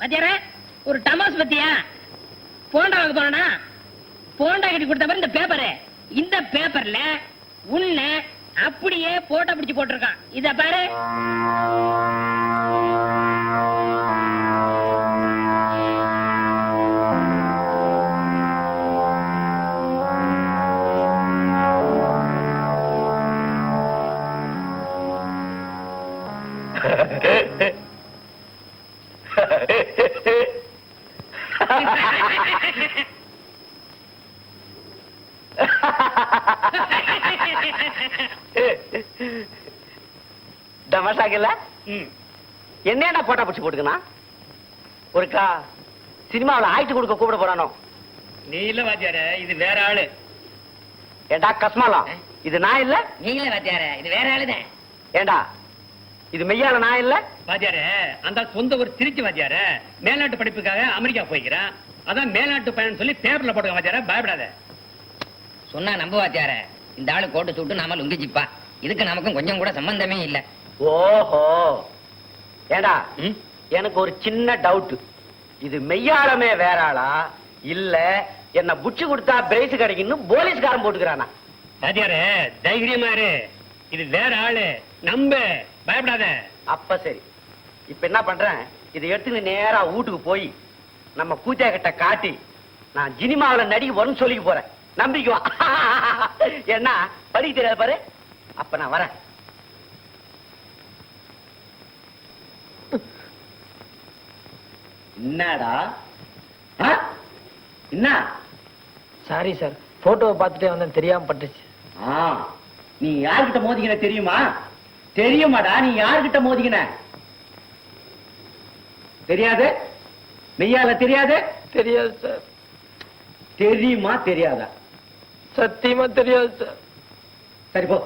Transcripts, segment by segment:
மத்தியார ஒரு டமாஸ் பத்தியா போண்டா வாங்க போனா போண்டா கட்டி கொடுத்த மாதிரி இந்த பேப்பரு இந்த பேப்பர்ல உன்னை அப்படியே போட்டோ பிடிச்சு போட்டிருக்கான். இத பாரு. தமாஷாக்கல என்னடா போட்டா பிடிச்சு போட்டுக்கணும் ஒருக்கா சினிமாவில் ஆயிட்டு கொடுக்க கூப்பிட போறானோ? நீ இல்ல வாத்தியார, இது வேற ஆளு. ஏண்டா கஸ்மாலம், இது நான் இல்ல. நீங்களே வாத்தியார, இது வேற ஆளுதான். ஏண்டா இது மெய்யால நான் இல்ல. வாத்தியார அந்த சொந்த ஒரு திருச்சி வாத்தியார மேல்நாட்டு படிப்புக்காக அமெரிக்கா போய்க்கிறான். அதான் மேல்நாட்டு பயணம் சொல்லி பேப்பர்ல போடுங்க வாத்தியார, பயப்படாத. சொன்னா நம்ப வாத்தியார, இந்த ஆளு கோட்டு சூட்டு நாம லுங்கிச்சிப்பா. இதுக்கு நமக்கும் கொஞ்சம் கூட சம்பந்தமே இல்ல. ஓஹோ, ஏண்டா எனக்கு ஒரு சின்ன டவுட். இது மெய்யாளமே வேற ஆளா இல்ல என்ன புடிச்சு கொடுத்தா பிரைஸ் கிடைக்குன்னு போலீஸ்காரன் போட்டுக்கிறானா? வாத்தியார தைரியமா இரு, இது வேற ஆளு, நம்ப, பயப்படாத. அப்ப சரி, இப்ப என்ன பண்றேன், இதை எடுத்து நேரா வீட்டுக்கு போய் நம்ம பூஜா கிட்ட காட்டி நான் சினிமாவில் நடிக்க வரும்னு சொல்லிக்க போறேன். நம்பிக்குவா என்ன படிக்க தெரியாது பாரு. அப்ப நான் வரேன். என்னடா என்ன? சாரி சார், போட்டோவை பார்த்துட்டே வந்தேன், தெரியாம பட்டுச்சு. நீ யார்கிட்ட மோதிக்கின தெரியுமா? தெரியுமாடா நீ யார்கிட்ட மோதிக்கின? தெரியாது? மெய்யால தெரியாது? தெரியாது சார். தெரியுமா தெரியாதா? சத்தியமா தெரியாது சார். சரி போ.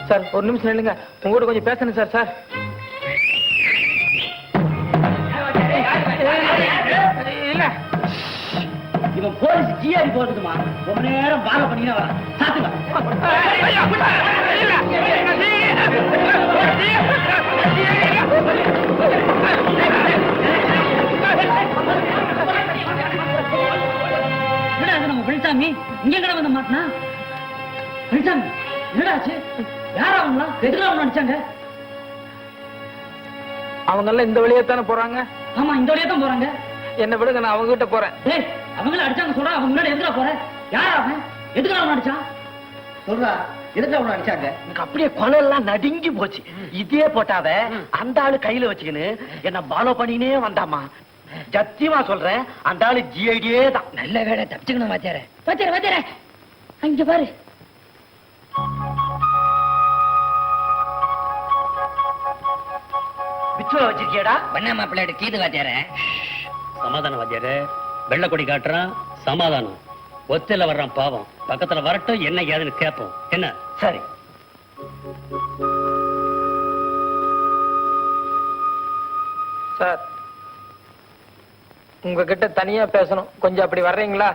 சார் ஒரு நிமிஷம் இல்லைங்க, உங்ககிட்ட கொஞ்சம் பேசணும் சார். சார் இல்ல, இவன் போலீஸ் ஜிஆரி போட்டுமா ரொம்ப நேரம் பாலோ பண்ணினா வரான். நம்ம பிள்சாமி இங்க கடை வந்த மாட்டினா பிள்சாமி என்னடாச்சு? யாரா அவங்களா எதுலாம் நினைச்சாங்க? அவங்க எல்லாம் இந்த வழியா தானே போறாங்க. ஆமா, இந்த வழியா தான் போறாங்க. என்ன விடுங்க, நான் அவங்க கிட்ட போறேன். ஏய், அவங்கள அடிச்சாங்க சொல்ற, அவங்க முன்னாடி எதுக்குடா போற? யாரா அவன்? எதுக்குடா அவன் அடிச்சான்? சொல்றா, எதுக்கு அவனை அடிச்சாங்க? எனக்கு அப்படியே கொலெல்லாம் நடுங்கி போச்சு. இதே போட்டாவ அந்த ஆளு கையில வச்சுக்கின்னு என்ன பாலோ பண்ணினே வந்தாமா. சத்தியமா சொல்றேன், அந்த ஆளு ஜிஐடியே தான். நல்ல வேலை தப்பிச்சுக்கணும் வாத்தியார. வாத்தியார வாத்தியார அங்க பாரு. பிச்சுவ வச்சிருக்கியடா? பண்ண மாப்பிள்ளையோட கீது வாத்தியார. சமாதானம் வாத்தியார, வெள்ள கொடி காட்டுறான், சமாதானம். ஒத்தையில வர்றான் பாவம், பக்கத்துல வரட்டும், என்ன ஏதுன்னு கேட்போம். என்ன? சரி. சார் உங்ககிட்ட தனியா பேசணும், கொஞ்சம் அப்படி வர்றீங்களா?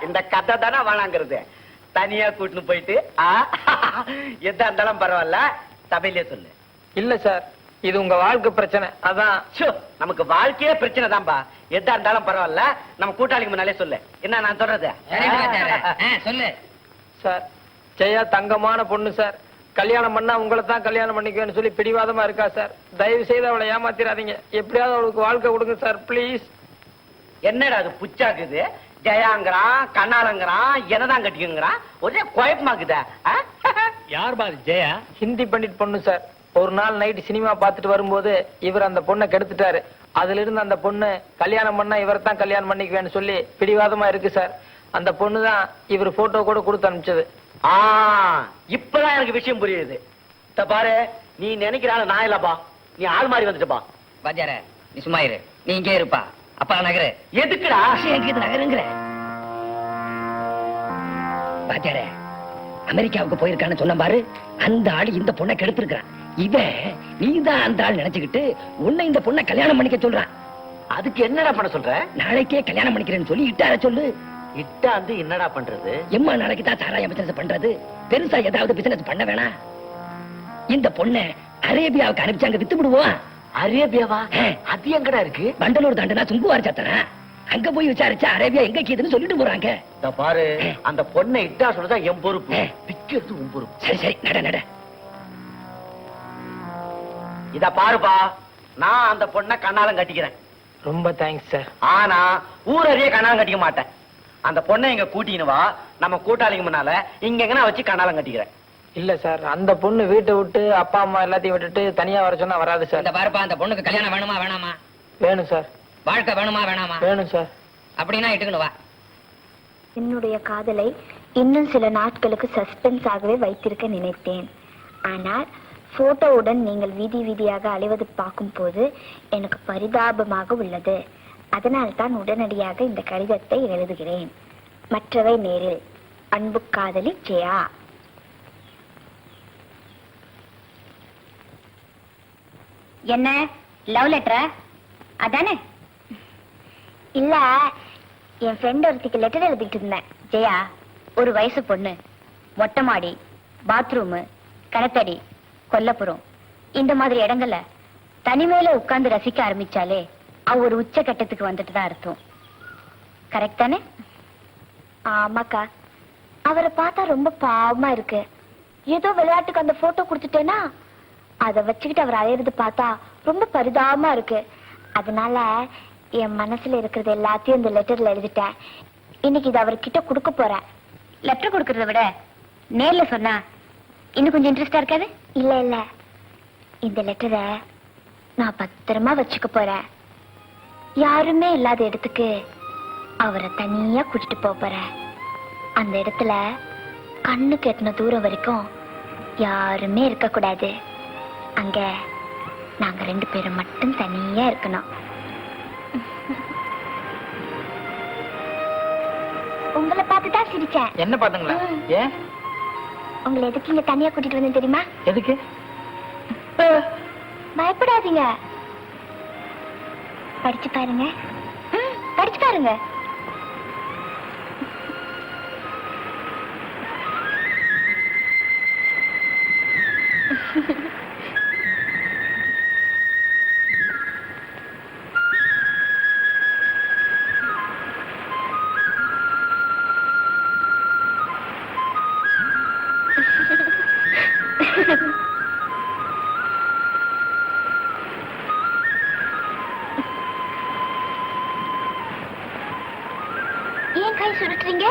இந்த கதை தானே வேணாங்கிறது. தனியா கூட்டின்னு போயிட்டு எதா இருந்தாலும் பரவாயில்ல, சபையிலே சொல்லு. இல்ல சார், இது உங்க வாழ்க்கை பிரச்சனை. அதான் நமக்கு வாழ்க்கையே பிரச்சனை தான்பா. எதா இருந்தாலும் பரவாயில்ல, நம்ம கூட்டாளிக்கு முன்னாலே சொல்லு. என்ன நான் சொல்றது? சொல்லு சார். ஜெயா தங்கமான பொண்ணு சார். கல்யாணம் பண்ணா உங்களை தான் கல்யாணம் பண்ணிக்குவேன்னு சொல்லி பிடிவாதமா இருக்கா சார். தயவு செய்து அவளை ஏமாத்திராதீங்க. எப்படியாவது அவளுக்கு வாழ்க்கை கொடுங்க சார், பிளீஸ். என்னடா அது புச்சாக்குது? ஜெயாங்கிறான், கண்ணாலங்கிறான், என்னதான் கட்டிக்குங்கிறான். ஒரே குழப்பமாக்குதா? யார் பாரு ஜெயா? ஹிந்தி பண்டிட் பொண்ணு சார். ஒரு நாள் நைட் சினிமா பார்த்துட்டு வரும்போது இவர் அந்த பொண்ணை கெடுத்துட்டாரு. அதுல இருந்து அந்த பொண்ணு கல்யாணம் பண்ணா இவரை தான் கல்யாணம் பண்ணிக்குவேன்னு சொல்லி பிடிவாதமா இருக்கு சார். அந்த பொண்ணு தான் இவர் போட்டோ கூட கொடுத்து அனுப்பிச்சது. இப்பதான் எனக்கு விஷயம் புரியுது. பாரு, நீ நினைக்கிறாள் நான் இல்லப்பா, நீ ஆள் மாறி வந்துட்டுப்பா. வாத்தியார நீ சும்மா இரு, நீ இங்கே இருப்பா. அப்பா நகரு. எதுக்குடா எங்க நகருங்கிற? வாத்தியார அமெரிக்காவுக்கு போயிருக்கான்னு சொன்ன பாரு, அந்த ஆள் இந்த பொண்ணை கெடுத்திருக்கான். இவன் நீதான் அந்த ஆள் நினைச்சுக்கிட்டு உன்னை இந்த பொண்ணை கல்யாணம் பண்ணிக்க சொல்றான். அதுக்கு என்னடா பண்ண சொல்ற? நாளைக்கே கல்யாணம் பண்ணிக்கிறேன்னு சொல்லி இட்டார சொல்லு. இட்டாந்து என்னடா பண்றது? எம்மா நாளைக்கு தான் சாராய பிசினஸ் பண்றது, பெருசா ஏதாவது பிசினஸ் பண்ண வேணாம். இந்த பொண்ணை அரேபியாவுக்கு அனுப்பிச்சு அங்க வித்து விடுவோம். அரேபியாவா? அது எங்கடா இருக்கு? வண்டலூர் தாண்டனா சுங்குவார் சத்தனா, அங்க போய் விசாரிச்சா அரேபியா எங்க கீதுன்னு சொல்லிட்டு போறாங்க. பாரு, அந்த பொண்ணை இட்டா சொல்றதா என் பொறுப்பு, விக்கிறது உன் பொறுப்பு. சரி சரி, நட நட. இத பாருப்பா, நான் அந்த பொண்ணை கண்ணாலம் கட்டிக்கிறேன். ரொம்ப தேங்க்ஸ் சார். ஆனா ஊரறிய கண்ணாலம் கட்டிக்க மாட்டேன். அந்த பொண்ணை இங்க கூட்டின்னு வா, நம்ம கூட்டாளிங்க முன்னால இங்க எங்கனா வச்சு கண்ணாலம் கட்டிக்கிறேன். இல்ல சார், அந்த பொண்ணு வீட்டை விட்டு அப்பா அம்மா எல்லாத்தையும் விட்டுட்டு தனியா வர சொன்னா வராது சார். இந்த பாருப்பா, அந்த பொண்ணுக்கு கல்யாணம் வேணுமா வேணாமா? வேணும் சார். வாழ்க்கை வேணுமா வேணாமா? வேணும் சார். அப்படின்னா இட்டுக்கணும் வா. என்னுடைய காதலை இன்னும் சில நாட்களுக்கு சஸ்பென்ஸ் ஆகவே வைத்திருக்க நினைத்தேன். ஆனால் போட்டோவுடன் நீங்கள் வீதி வீதியாக அலைவது பார்க்கும் போது எனக்கு பரிதாபமாக உள்ளது. அதனால் தான் உடனடியாக இந்த கடிதத்தை எழுதுகிறேன். மற்றவை நேரில். அன்பு காதலி ஜெயா. என்ன லவ் லெட்டரா? அதானே? இல்ல, என் ஃப்ரெண்ட் ஒருத்திக்கு லெட்டர் எழுதிட்டு இருந்தேன். ஜெயா, ஒரு வயசு பொண்ணு, மொட்டை மாடி, பாத்ரூமு, கணத்தடி, கொல்லப்புறம், இந்த மாதிரி இடங்கள்ல தனிமையில உட்கார்ந்து ரசிக்க ஆரம்பிச்சாலே அவ ஒரு உச்ச கட்டத்துக்கு வந்துட்டு தான் அர்த்தம். கரெக்ட் தானே? ஆமாக்கா, அவரை பார்த்தா ரொம்ப பாவமா இருக்கு. ஏதோ விளையாட்டுக்கு அந்த போட்டோ கொடுத்துட்டேன்னா அதை வச்சுக்கிட்டு அவர் அழையிறது பார்த்தா ரொம்ப பரிதாபமா இருக்கு. அதனால என் மனசுல இருக்கிறது எல்லாத்தையும் இந்த லெட்டர்ல எழுதிட்டேன். இன்னைக்கு இது அவர்கிட்ட கொடுக்க போறேன். லெட்டர் கொடுக்கறத விட நேர்ல சொன்னா இன்னும் கொஞ்சம் இன்ட்ரெஸ்டா இருக்காது? இல்ல இல்ல, இந்த லெட்டரை நான் பத்திரமா வச்சுக்க போறேன். யாருமே இல்லாத இடத்துக்கு அவரை தனியா கூட்டிட்டு போறேன். அந்த இடத்துல கண்ணு கெட்டின தூரம் வரைக்கும் யாருமே இருக்க கூடாது. அங்க நாங்க 2 பேரும் மட்டும் தனியா இருக்கணும். உங்களை பார்த்துதான் சிரிச்சேன். என்ன பாத்துங்களா? ஏன் உங்களை எதுக்கு இங்க தனியா கூட்டிட்டு வந்தேன் தெரியுமா? எதுக்கு? பயப்படாதீங்க, படிச்சு பாருங்க. படிச்சு பாருங்க. ஏன் கை சுருட்டுறீங்க?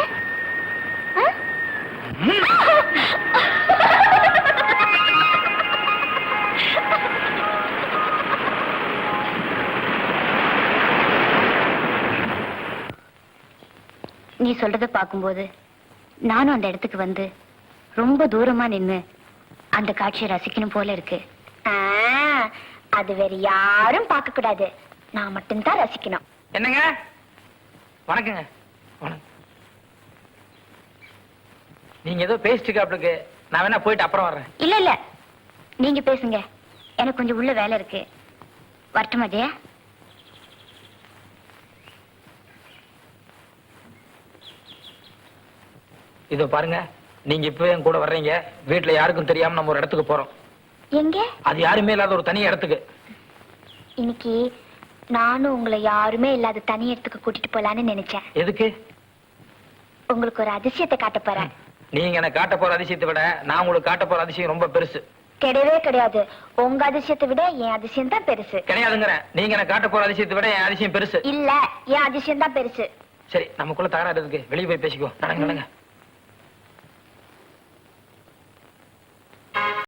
நீ சொல்றத பாக்கும்போது நானும் அந்த இடத்துக்கு வந்து ரொம்ப தூரமா நின்னு அந்த காட்சியை ரசிக்கணும் போல இருக்கு. அது வேற யாரும் பார்க்க கூடாது, நான் மட்டும்தான் ரசிக்கணும். என்னங்க? வணக்கங்க. வணக்கம். நீங்க ஏதோ பேசிட்டு இருக்கு, நான் வேணா போயிட்டு அப்புறம் வர்றேன். இல்ல இல்ல, நீங்க பேசுங்க, எனக்கு கொஞ்சம் உள்ள வேலை இருக்கு. வரட்டுமா ஜெயா? இதோ பாருங்க, நீங்க இப்ப என் கூட வர்றீங்க. வீட்டுல யாருக்கும் தெரியாம நம்ம ஒரு இடத்துக்கு போறோம். எங்க? அது யாருமே இல்லாத ஒரு தனி இடத்துக்கு. இன்னைக்கு நானும் உங்களை யாருமே இல்லாத தனி இடத்துக்கு கூட்டிட்டு போலான்னு நினைச்சேன். எதுக்கு? உங்களுக்கு ஒரு அதிசயத்தை காட்ட போறேன். நீங்க எனக்கு காட்ட போற அதிசயத்தை விட நான் உங்களுக்கு காட்ட போற அதிசயம் ரொம்ப பெருசு. கிடையவே கிடையாது, உங்க அதிசயத்தை விட என் அதிசயம் தான் பெருசு. கிடையாதுங்கிறேன். நீங்க எனக்கு காட்ட போற அதிசயத்தை விட என் அதிசயம் பெருசு. இல்ல, என் அதிசயம் தான் பெருசு. சரி, நமக்குள்ள தகராறு இருக்கு, வெளியே போய் பேசிக்கோ. நடங்க நடங்க.